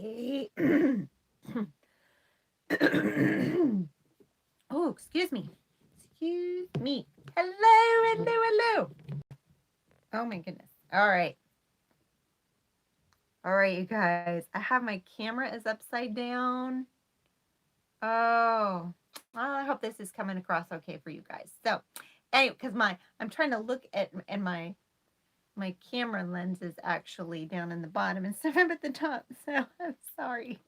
Okay. Oh, excuse me. Excuse me. Hello, hello, hello. Oh my goodness. All right. All right, you guys. I have my camera is upside down. Oh. Well, I hope this is coming across okay for you guys. So, anyway, because I'm trying to look at and my camera lens is actually down in the bottom instead of at the top. So I'm sorry.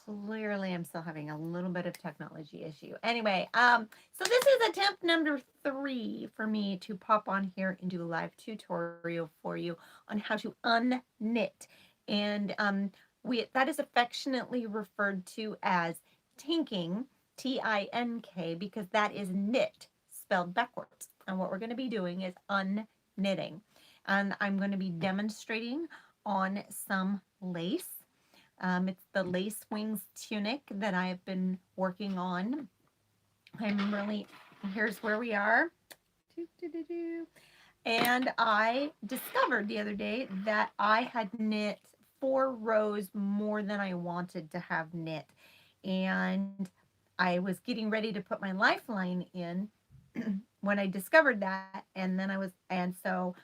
Clearly, I'm still having a little bit of technology issue. Anyway, so this is attempt number 3 for me to pop on here and do a live tutorial for you on how to unknit. And that is affectionately referred to as tinking, Tink, because that is knit spelled backwards. And what we're going to be doing is unknitting. And I'm going to be demonstrating on some lace. It's the lace wings tunic that I have been working on. Here's where we are. And I discovered the other day that I had knit 4 rows more than I wanted to have knit. And I was getting ready to put my lifeline in when I discovered that. And so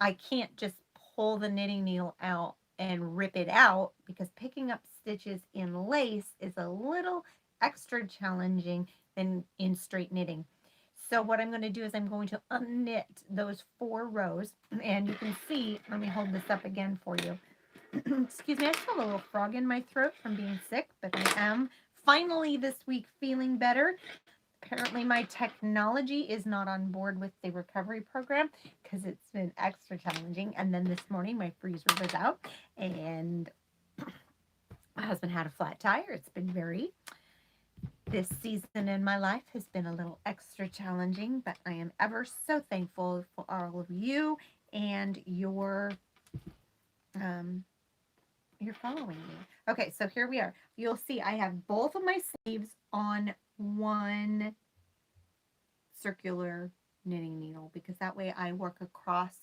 I can't just pull the knitting needle out and rip it out because picking up stitches in lace is a little extra challenging than in straight knitting. So what I'm going to do is I'm going to unknit those 4 rows, and you can see, let me hold this up again for you. Excuse me, I still have a little frog in my throat from being sick, but I am finally this week feeling better. Apparently my technology is not on board with the recovery program because it's been extra challenging. And then this morning my freezer was out and my husband had a flat tire. It's been this season in my life has been a little extra challenging, but I am ever so thankful for all of you and you're following me. Okay, so here we are. You'll see I have both of my sleeves on one circular knitting needle because that way I work across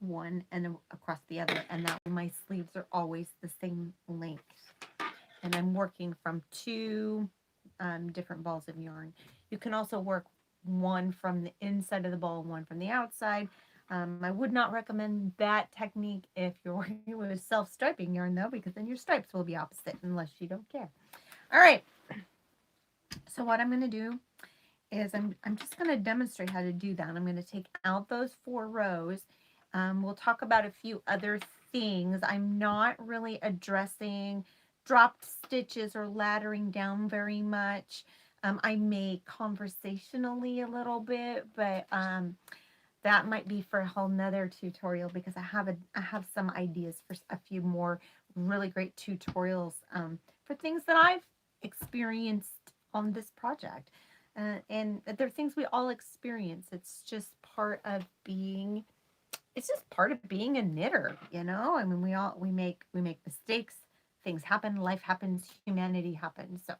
one and across the other, and that way my sleeves are always the same length. And I'm working from 2 different balls of yarn. You can also work one from the inside of the ball and one from the outside. I would not recommend that technique if you're working with self-striping yarn, though, because then your stripes will be opposite unless you don't care. All right. So what I'm going to do is I'm just going to demonstrate how to do that. I'm going to take out those 4 rows. We'll talk about a few other things. I'm not really addressing dropped stitches or laddering down very much. I may conversationally a little bit, but that might be for a whole nother tutorial because I have some ideas for a few more really great tutorials for things that I've experienced on this project. And they're things we all experience. It's just part of being a knitter, you know? I mean, we make mistakes, things happen, life happens, humanity happens. So,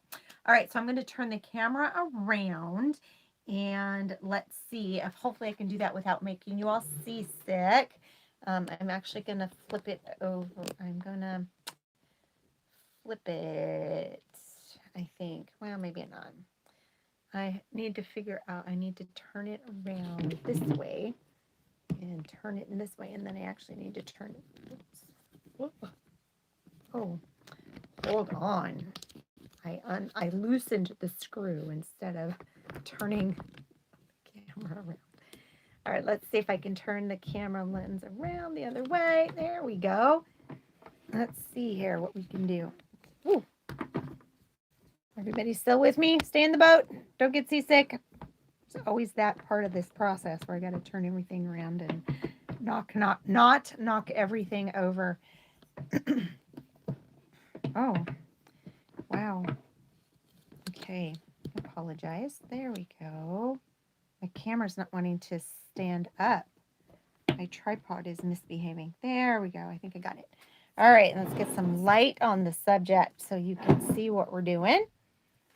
all right, so I'm going to turn the camera around and let's see if hopefully I can do that without making you all seasick. I'm actually going to flip it over. I'm going to flip it, I think. Well, maybe not. I need to figure out, I need to turn it around this way and turn it in this way, and then I actually need to turn it. Oops. Oh, hold on. I loosened the screw instead of turning the camera around. All right, let's see if I can turn the camera lens around the other way. There we go. Let's see here what we can do. Ooh. Everybody still with me? Stay in the boat. Don't get seasick. It's always that part of this process where I got to turn everything around and not knock everything over. Oh, wow. Okay, apologize. There we go. My camera's not wanting to stand up. My tripod is misbehaving. There we go. I think I got it. All right, let's get some light on the subject so you can see what we're doing.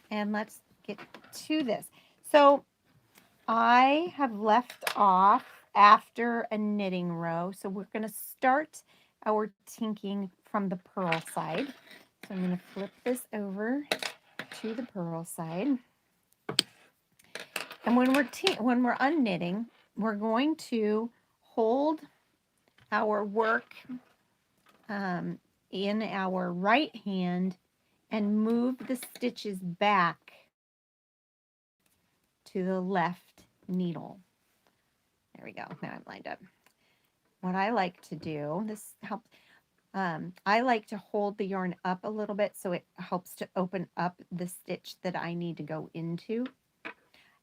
And let's get to this. So I have left off after a knitting row. So we're going to start our tinking from the purl side. So I'm going to flip this over to the purl side. And when we're unknitting, we're going to hold our work in our right hand and move the stitches back to the left needle. There we go. Now I'm lined up. What I like to do, this helps, I like to hold the yarn up a little bit so it helps to open up the stitch that I need to go into.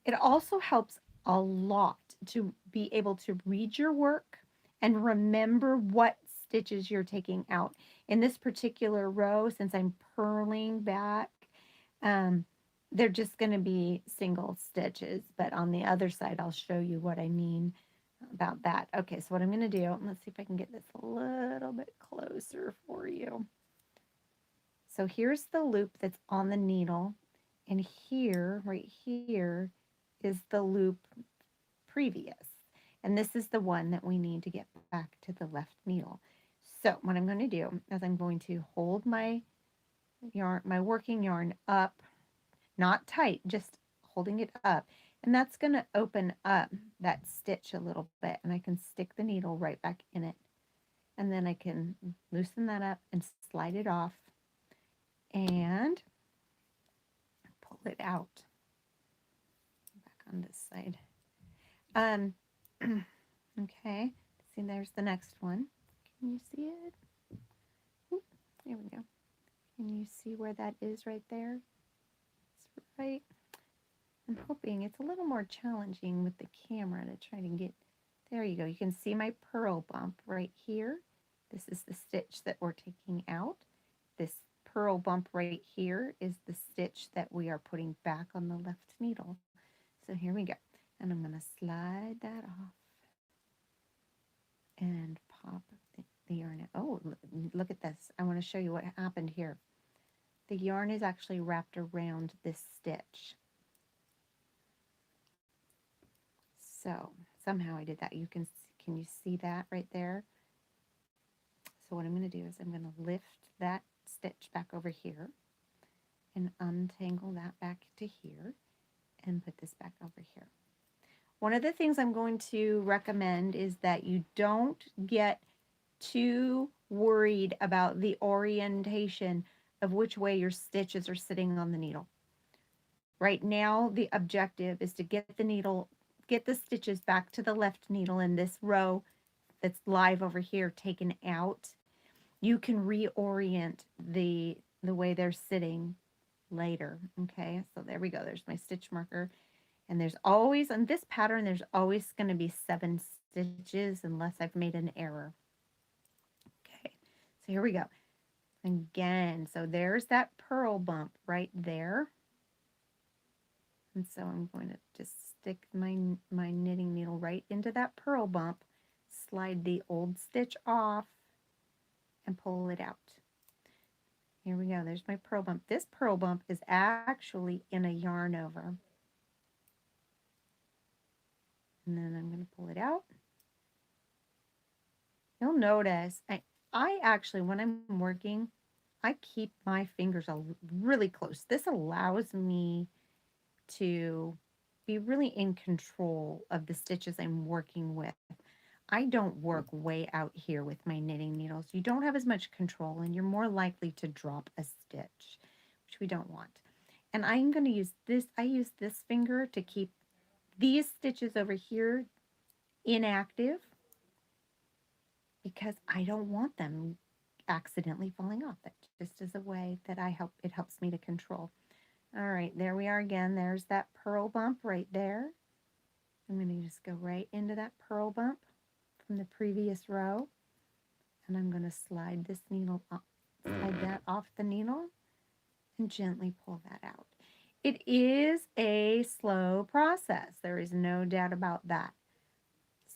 It also helps a lot to be able to read your work and remember what stitches you're taking out. In this particular row, since I'm purling back, they're just going to be single stitches, but on the other side, I'll show you what I mean about that. Okay, so what I'm going to do, let's see if I can get this a little bit closer for you. So here's the loop that's on the needle, and here, right here, is the loop previous. And this is the one that we need to get back to the left needle. So what I'm going to do is I'm going to hold my yarn, my working yarn up, not tight, just holding it up. And that's going to open up that stitch a little bit, and I can stick the needle right back in it. And then I can loosen that up and slide it off and pull it out. Back on this side. Okay, see, there's the next one. Can you see it? Ooh, there we go. Can you see where that is right there? It's right. I'm hoping it's a little more challenging with the camera to try to get, there you go. You can see my purl bump right here. This is the stitch that we're taking out. This purl bump right here is the stitch that we are putting back on the left needle. So here we go. And I'm going to slide that off and pop the yarn out. Oh, look at this. I want to show you what happened here. The yarn is actually wrapped around this stitch. So somehow I did that. Can you see that right there? So what I'm going to do is I'm going to lift that stitch back over here and untangle that back to here and put this back over here. One of the things I'm going to recommend is that you don't get too worried about the orientation of which way your stitches are sitting on the needle. Right now, the objective is to get the stitches back to the left needle in this row that's live over here taken out. You can reorient the way they're sitting later. Okay, so there we go. There's my stitch marker. And there's always, on this pattern, there's always going to be 7 stitches unless I've made an error. Okay, so here we go. Again, so there's that purl bump right there. And so I'm going to just stick my knitting needle right into that purl bump, slide the old stitch off, and pull it out. Here we go. There's my purl bump. This purl bump is actually in a yarn over. And then I'm going to pull it out. You'll notice I actually, when I'm working, I keep my fingers really close. This allows me to be really in control of the stitches I'm working with. I don't work way out here with my knitting needles. You don't have as much control and you're more likely to drop a stitch, which we don't want. And I'm going to use this, I use this finger to keep these stitches over here inactive because I don't want them accidentally falling off. That just is a way that it helps me to control. All right, there we are again. There's that purl bump right there. I'm going to just go right into that purl bump from the previous row. And I'm going to slide this needle up, slide that off the needle and gently pull that out. It is a slow process. There is no doubt about that.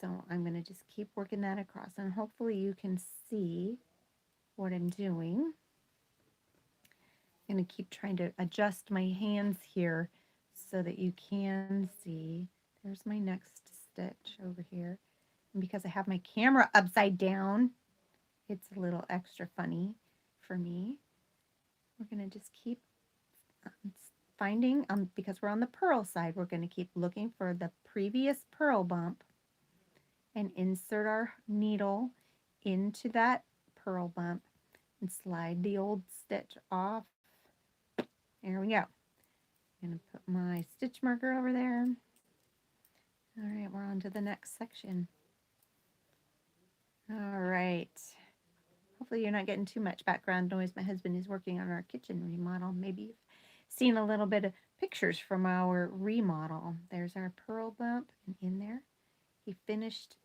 So I'm going to just keep working that across and hopefully you can see what I'm doing. I'm going to keep trying to adjust my hands here so that you can see. There's my next stitch over here. And because I have my camera upside down, it's a little extra funny for me. We're going to just keep finding, because we're on the purl side, we're going to keep looking for the previous purl bump and insert our needle into that purl bump and slide the old stitch off. There we go. I'm going to put my stitch marker over there. All right, we're on to the next section. All right. Hopefully you're not getting too much background noise. My husband is working on our kitchen remodel. Maybe you've seen a little bit of pictures from our remodel. There's our purl bump, and in there he finished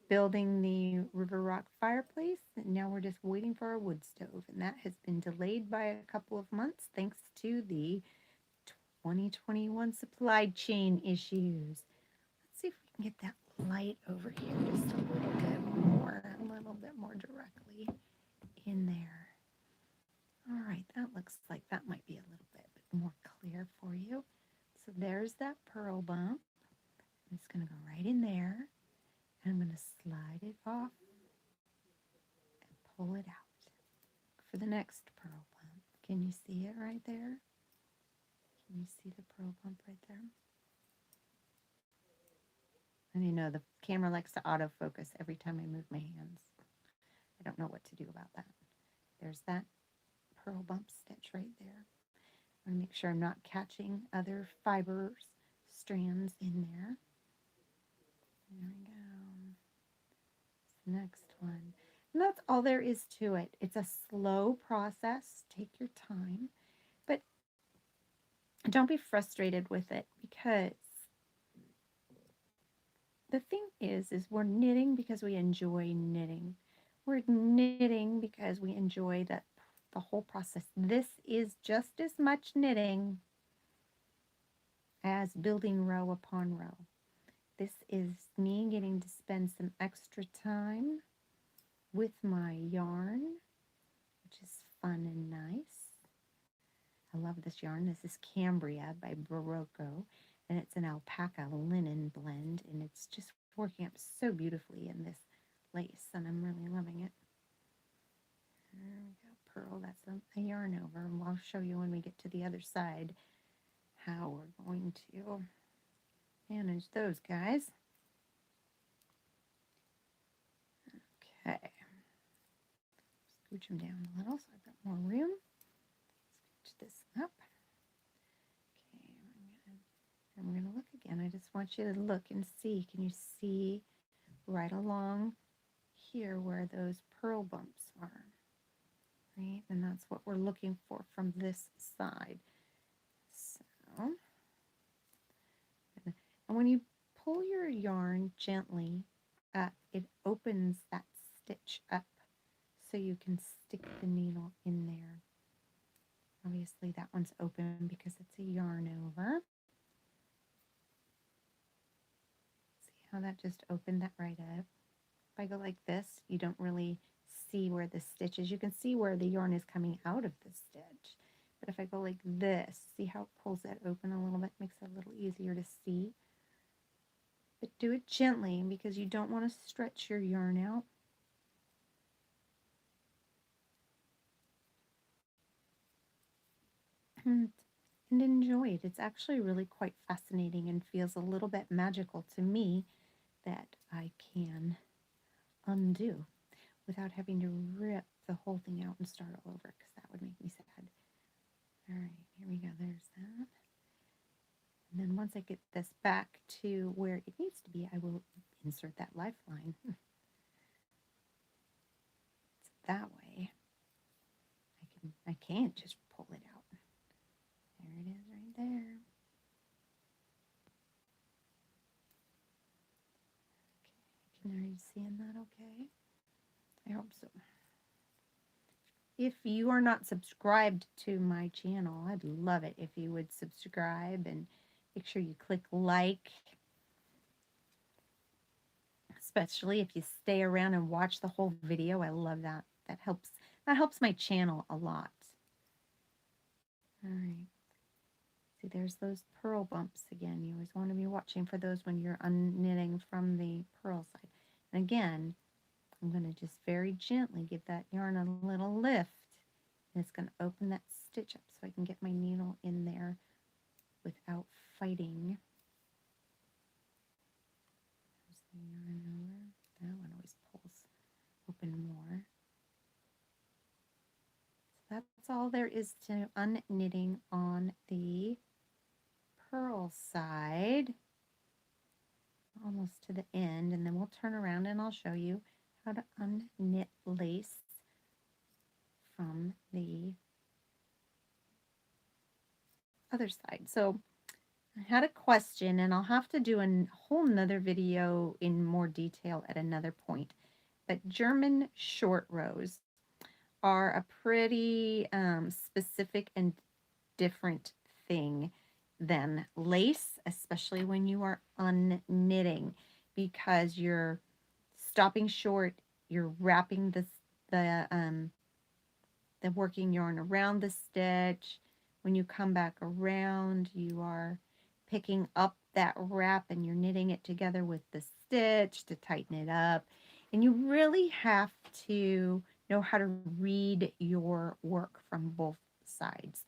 building the river rock fireplace, and now we're just waiting for our wood stove, and that has been delayed by a couple of months thanks to the 2021 supply chain issues. Let's see if we can get that light over here just a little bit more directly in there. All right, that looks like that might be a little bit more clear for you. So there's that purl bump. It's going to go right in there. And I'm going to slide it off and pull it out for the next purl bump. Can you see it right there? Can you see the purl bump right there? And you know the camera likes to autofocus every time I move my hands. I don't know what to do about that. There's that purl bump stitch right there. I want to make sure I'm not catching other fibers, strands in there. There we go. Next one. And that's all there is to it. It's a slow process. Take your time. But don't be frustrated with it, because the thing is we're knitting because we enjoy knitting. We're knitting because we enjoy the whole process. This is just as much knitting as building row upon row. This is me getting to spend some extra time with my yarn, which is fun and nice. I love this yarn. This is Cambria by Barocco, and it's an alpaca linen blend, and it's just working up so beautifully in this lace, and I'm really loving it. There we go, purl. That's a yarn over, and I'll show you when we get to the other side how we're going to manage those guys. Okay. Scooch them down a little so I've got more room. Scooch this up. Okay, and we're going to look again. I just want you to look and see. Can you see right along here where those purl bumps are? Right, and that's what we're looking for from this side. So, and when you pull your yarn gently up, it opens that stitch up so you can stick the needle in there. Obviously that one's open because it's a yarn over. See how that just opened that right up? If I go like this, you don't really see where the stitch is. You can see where the yarn is coming out of the stitch. But if I go like this, see how it pulls that open a little bit, makes it a little easier to see. But do it gently because you don't want to stretch your yarn out. And enjoy it. It's actually really quite fascinating and feels a little bit magical to me that I can undo without having to rip the whole thing out and start all over, because that would make me sad. All right, here we go. There's that. And then once I get this back to where it needs to be, I will insert that lifeline. So that way I can't just pull it out. There it is right there. Okay, are you seeing that okay? I hope so. If you are not subscribed to my channel, I'd love it if you would subscribe and make sure you click like, especially if you stay around and watch the whole video. I love that. That helps my channel a lot. All right. See, there's those purl bumps again. You always want to be watching for those when you're unknitting from the purl side. And again, I'm going to just very gently give that yarn a little lift. And it's going to open that stitch up so I can get my needle in there without fighting. There's the yarn over. That one always pulls open more. So that's all there is to unknitting on the purl side. Almost to the end, and then we'll turn around and I'll show you how to unknit lace from the other side. So I had a question, and I'll have to do a whole nother video in more detail at another point, but German short rows are a pretty specific and different thing than lace, especially when you are unknitting, because you're stopping short, you're wrapping the working yarn around the stitch. When you come back around, you are picking up that wrap and you're knitting it together with the stitch to tighten it up. And you really have to know how to read your work from both sides.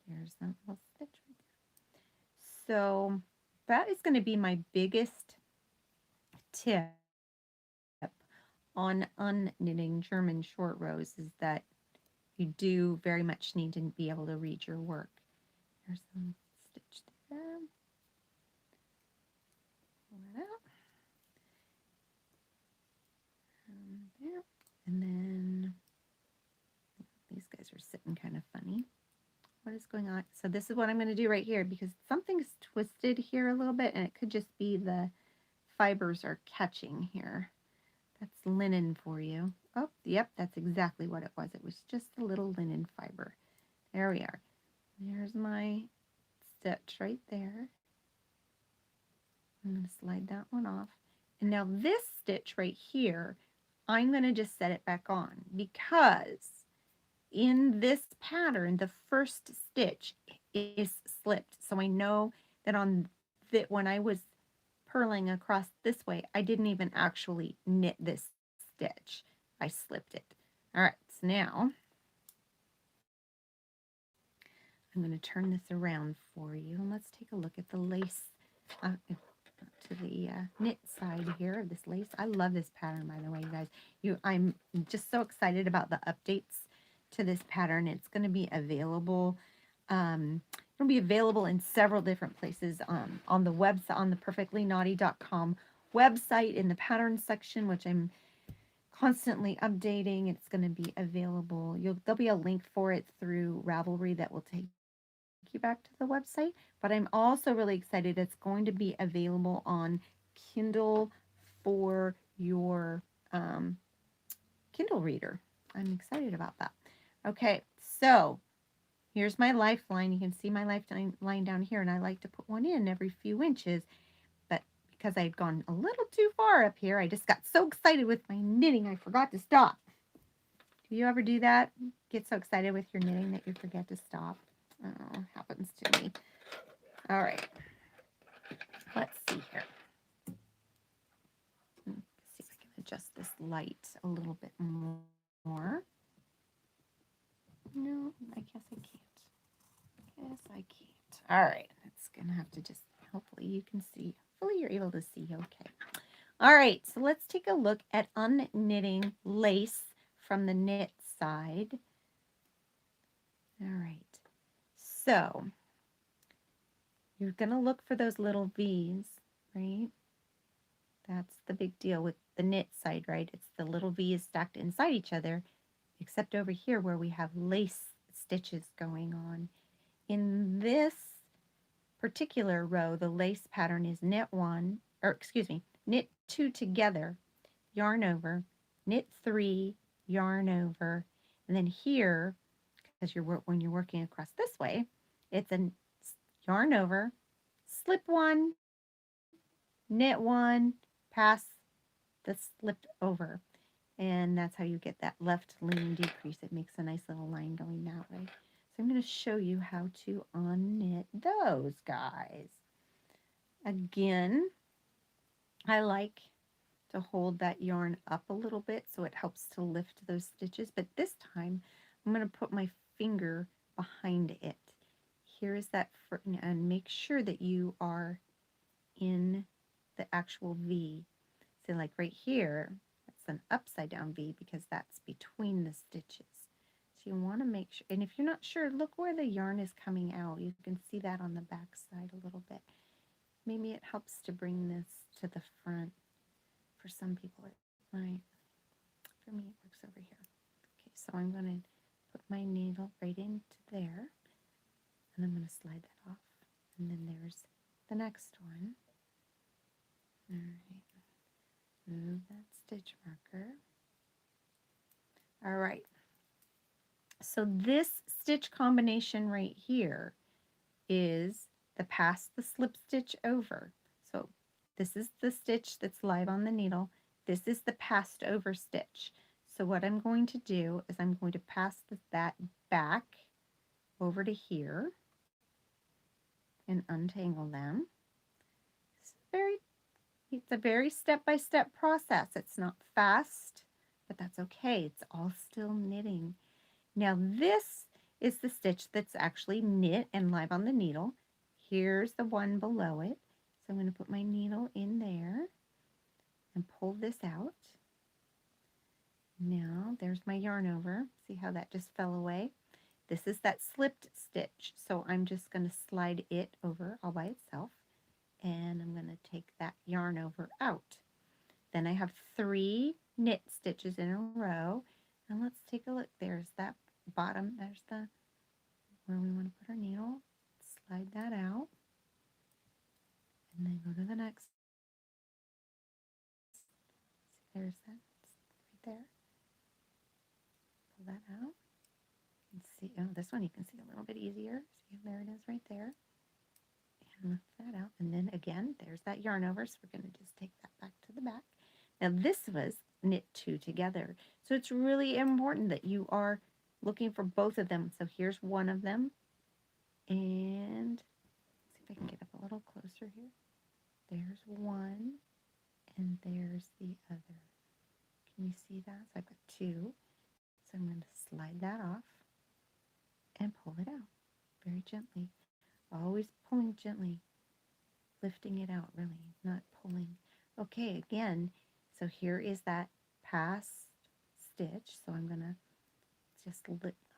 There's that little stitch right there. So that is going to be my biggest tip on unknitting German short rows, is that you do very much need to be able to read your work. There's some stitch there. Pull that out. There. And then these guys are sitting kind of funny. What is going on? So this is what I'm going to do right here, because something's twisted here a little bit, and it could just be the fibers are catching here. That's linen for you. Oh, yep, that's exactly what it was. It was just a little linen fiber. There we are. There's my stitch right there. I'm going to slide that one off. And now this stitch right here, I'm going to just set it back on, because in this pattern, the first stitch is slipped. So I know that when I was purling across this way, I didn't even actually knit this stitch. I slipped it. All right, so now I'm going to turn this around for you, and let's take a look at the lace to the knit side here of this lace. I love this pattern, by the way, you guys. I'm just so excited about the updates to this pattern. It's going to be available. It'll be available in several different places on the website, on the perfectlyknotty.com website, in the pattern section, which I'm constantly updating. It's going to be available. There'll be a link for it through Ravelry that will take you back to the website. But I'm also really excited. It's going to be available on Kindle for your Kindle reader. I'm excited about that. Okay, so here's my lifeline. You can see my lifeline down here, and I like to put one in every few inches. But because I had gone a little too far up here, I just got so excited with my knitting, I forgot to stop. Do you ever do that? Get so excited with your knitting that you forget to stop? Oh, happens to me. All right. Let's see here. Let's see if I can adjust this light a little bit more. No, I guess I can't. Yes, I can't. All right. It's going to have to just, hopefully you can see. Hopefully you're able to see okay. All right. So let's take a look at unknitting lace from the knit side. All right. So you're going to look for those little V's, right? That's the big deal with the knit side, right? It's the little V's stacked inside each other, except over here where we have lace stitches going on. In this particular row, the lace pattern is knit two together, yarn over, knit three, yarn over, and then here, because when you're working across this way, it's a yarn over, slip one, knit one, pass the slipped over. And that's how you get that left lean decrease. It makes a nice little line going that way. So I'm going to show you how to unknit those guys. Again, I like to hold that yarn up a little bit so it helps to lift those stitches. But this time I'm going to put my finger behind it. Here's that, and make sure that you are in the actual V. So like right here, that's an upside down V because that's between the stitches. So you want to make sure, and if you're not sure, look where the yarn is coming out. You can see that on the back side a little bit. Maybe it helps to bring this to the front. For some people it might. For me it works over here. Okay, so I'm going to put my needle right into there, and I'm going to slide that off. And then there's the next one. All right. Move that stitch marker. All right. So this stitch combination right here is the pass the slip stitch over. So this is the stitch that's live on the needle. This is the passed over stitch. So what I'm going to do is I'm going to pass that back over to here and untangle them. It's a very step-by-step process. It's not fast, but that's okay. It's all still knitting. Now this is the stitch that's actually knit and live on the needle. Here's the one below it. So I'm going to put my needle in there and pull this out. Now there's my yarn over. See how that just fell away? This is that slipped stitch. So I'm just going to slide it over all by itself. And I'm going to take that yarn over out. Then I have 3 knit stitches in a row. And let's take a look. There's that bottom. There's the where we want to put our needle. Slide that out. And then go to the next. There's that right there. Pull that out. And see, oh, this one you can see a little bit easier. See, there it is right there. And lift that out. And then again, there's that yarn over. So we're going to just take that back to the back. Now this was knit 2 together. So it's really important that you are looking for both of them. So here's one of them. And see if I can get up a little closer here. There's one. And there's the other. Can you see that? So I've got 2. So I'm going to slide that off and pull it out very gently. Always pulling gently, lifting it out really, not pulling. Okay, again, so here is that passed stitch. So I'm going to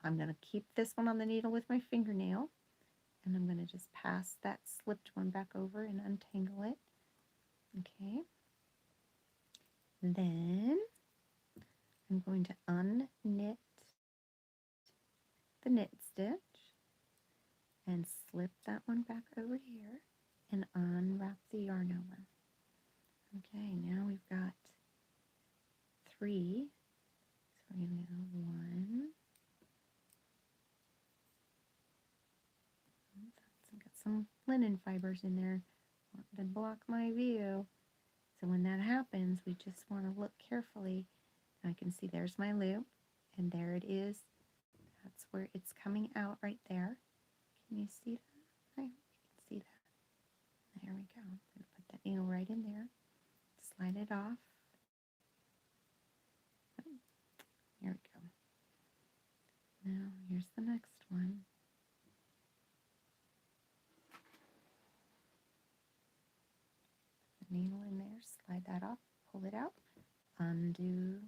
I'm going to keep this one on the needle with my fingernail, and I'm going to just pass that slipped one back over and untangle it. Okay. Then I'm going to unknit the knit stitch and slip that one back over here and unwrap the yarn over. Okay, now we've got 3. So we're going to go 1. I've got some linen fibers in there to block my view. So when that happens, we just want to look carefully. I can see there's my loop, and there it is. That's where it's coming out right there. Can you see that? I hope you can see that. There we go. I'm going to put that needle right in there. Slide it off. Here we go. Now here's the next one. Put the needle in there, slide that off, pull it out, undo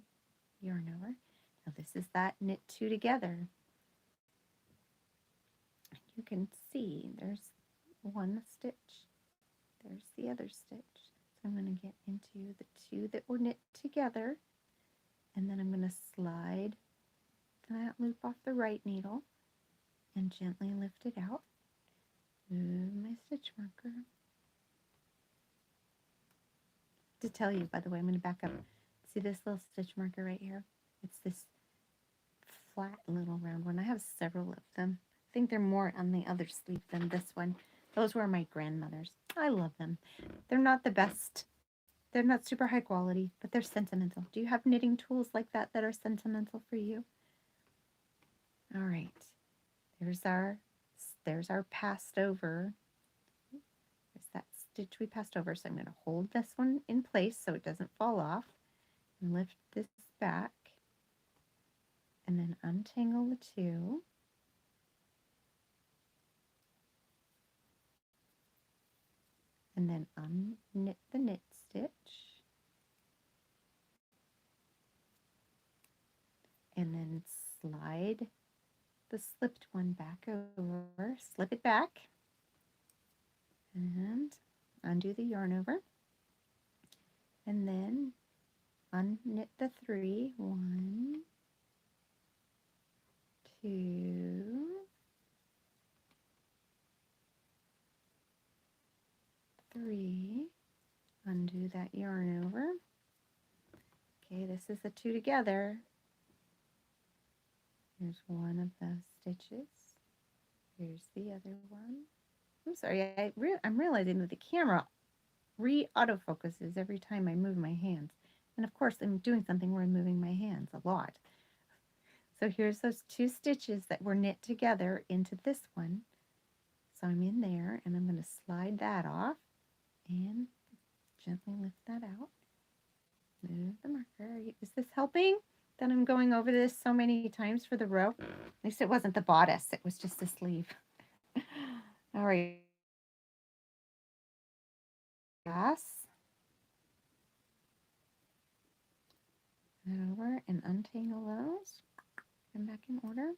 yarn over. Now this is that knit 2 together. You can see there's one stitch. There's the other stitch. So I'm going to get into the 2 that were knit together, and then I'm going to slide that loop off the right needle and gently lift it out. Move my stitch marker. To tell you, by the way, I'm going to back up. See this little stitch marker right here? It's this flat little round one. I have several of them. I think they're more on the other sleeve than this one. Those were my grandmother's. I love them. They're not the best. They're not super high quality, but they're sentimental. Do you have knitting tools like that that are sentimental for you? All right. There's our passed over. There's that stitch we passed over. So I'm going to hold this one in place so it doesn't fall off and lift this back and then untangle the two. And then unknit the knit stitch. And then slide the slipped one back over, slip it back, and undo the yarn over. And then unknit the three. 1, 2, 3. Undo that yarn over. Okay, this is the two together. Here's one of the stitches. Here's the other one. I'm sorry, I'm realizing that the camera re-autofocuses every time I move my hands. And of course, I'm doing something where I'm moving my hands a lot. So here's those two stitches that were knit together into this one. So I'm in there, and I'm going to slide that off and gently lift that out. Move the marker. Is this helping? That I'm going over this so many times for the row. At least it wasn't the bodice. It was just the sleeve. All right. Yes. Over and untangle those. Come back in order.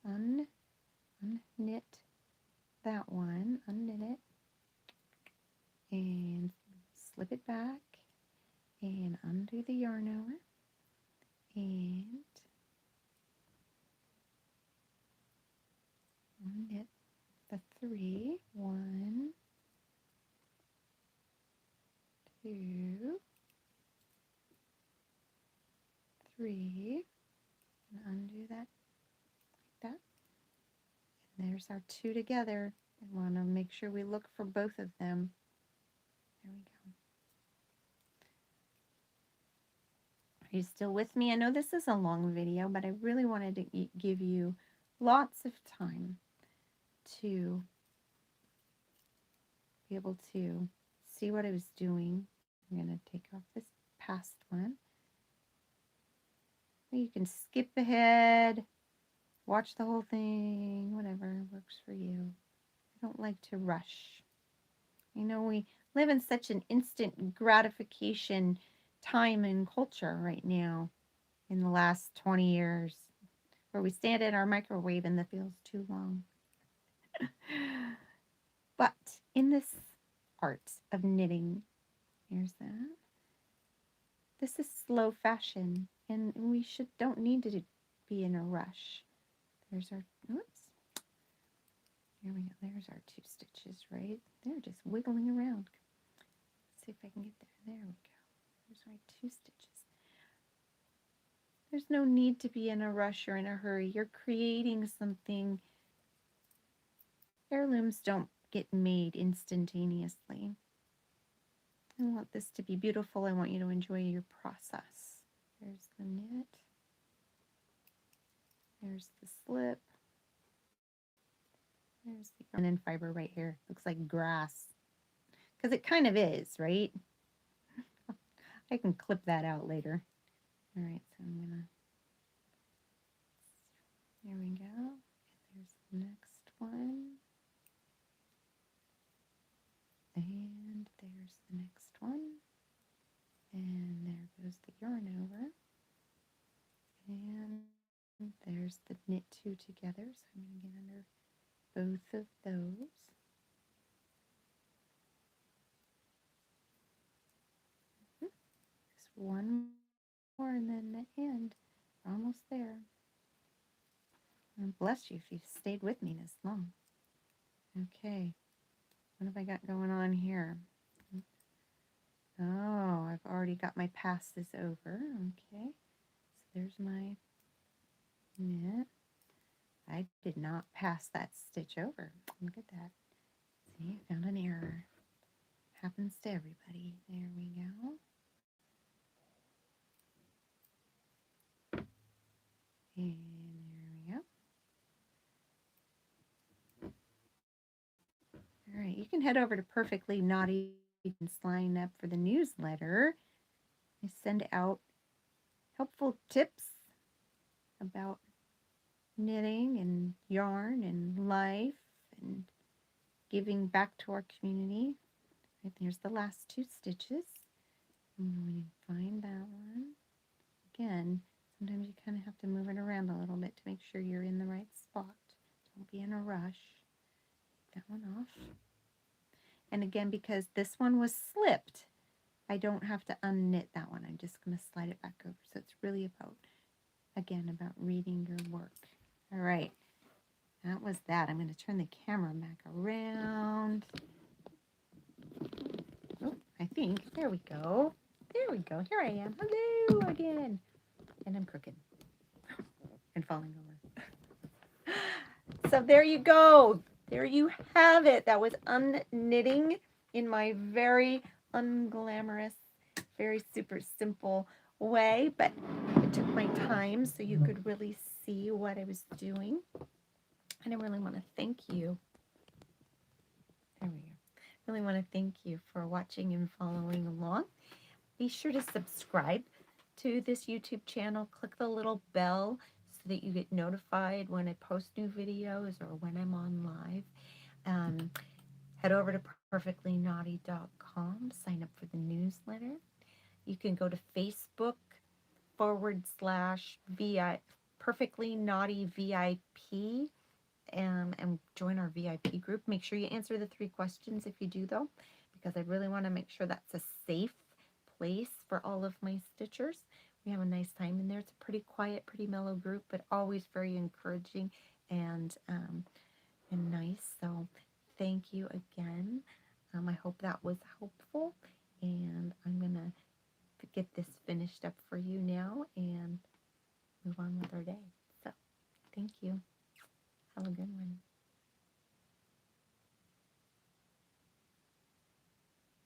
Unknit that one. Unknit it. And slip it back. And undo the yarn over. And unknit the 3. 1, 2, 3, and undo that like that. And there's our two together. I want to make sure we look for both of them. There we go. Are you still with me? I know this is a long video, but I really wanted to give you lots of time to be able to see what I was doing. I'm going to take off this past one. You can skip ahead, watch the whole thing, whatever works for you. I don't like to rush. You know, we live in such an instant gratification time and culture right now in the last 20 years, where we stand in our microwave and the feels too long. But in this art of knitting, here's that. This is slow fashion, and we don't need to be in a rush. There's our, oops. Here we go. There's our two stitches, right? They're just wiggling around. Let's see if I can get there. There we go. There's my two stitches. There's no need to be in a rush or in a hurry. You're creating something. Heirlooms don't get made instantaneously. I want this to be beautiful. I want you to enjoy your process. There's the knit. There's the slip. There's the linen fiber right here. Looks like grass. Because it kind of is, right? I can clip that out later. All right, so I'm going to, there we go. There's the next one. And there's the next one. And there goes the yarn over. And there's the knit two together. So I'm going to get under both of those. Just one more and then the end. We're almost there. And bless you if you've stayed with me this long. Okay. What have I got going on here? Oh, I've already got my passes over. Okay. So there's my knit. I did not pass that stitch over. Look at that. See, I found an error. Happens to everybody. There we go. And there we go. All right, you can head over to Perfectly Naughty and sign up for the newsletter. I send out helpful tips about knitting and yarn and life and giving back to our community. Right, there's the last 2 stitches. I'm going to find that one. Again, sometimes you kind of have to move it around a little bit to make sure you're in the right spot. Don't be in a rush. Take that one off. And again, because this one was slipped, I don't have to unknit that one. I'm just going to slide it back over. So it's really about, again, about reading your work. All right. That was that. I'm going to turn the camera back around. Oh, I think. There we go. There we go. Here I am. Hello again. And I'm crooked and falling over. So there you go. There you have it. That was unknitting in my very unglamorous, very super simple way, but I took my time so you could really see what I was doing. And I really want to thank you. There we go. Really want to thank you for watching and following along. Be sure to subscribe to this YouTube channel. Click the little bell so that you get notified when I post new videos or when I'm on live. Head over to perfectlynaughty.com. Sign up for the newsletter. You can go to Facebook /VI Perfectly Naughty VIP and join our VIP group. Make sure you answer the 3 questions if you do, though, because I really want to make sure that's a safe place for all of my stitchers. We have a nice time in there. It's a pretty quiet, pretty mellow group, but always very encouraging and nice. So thank you again. I hope that was helpful, and I'm going to get this finished up for you now and move on with our day. So thank you. Have a good one.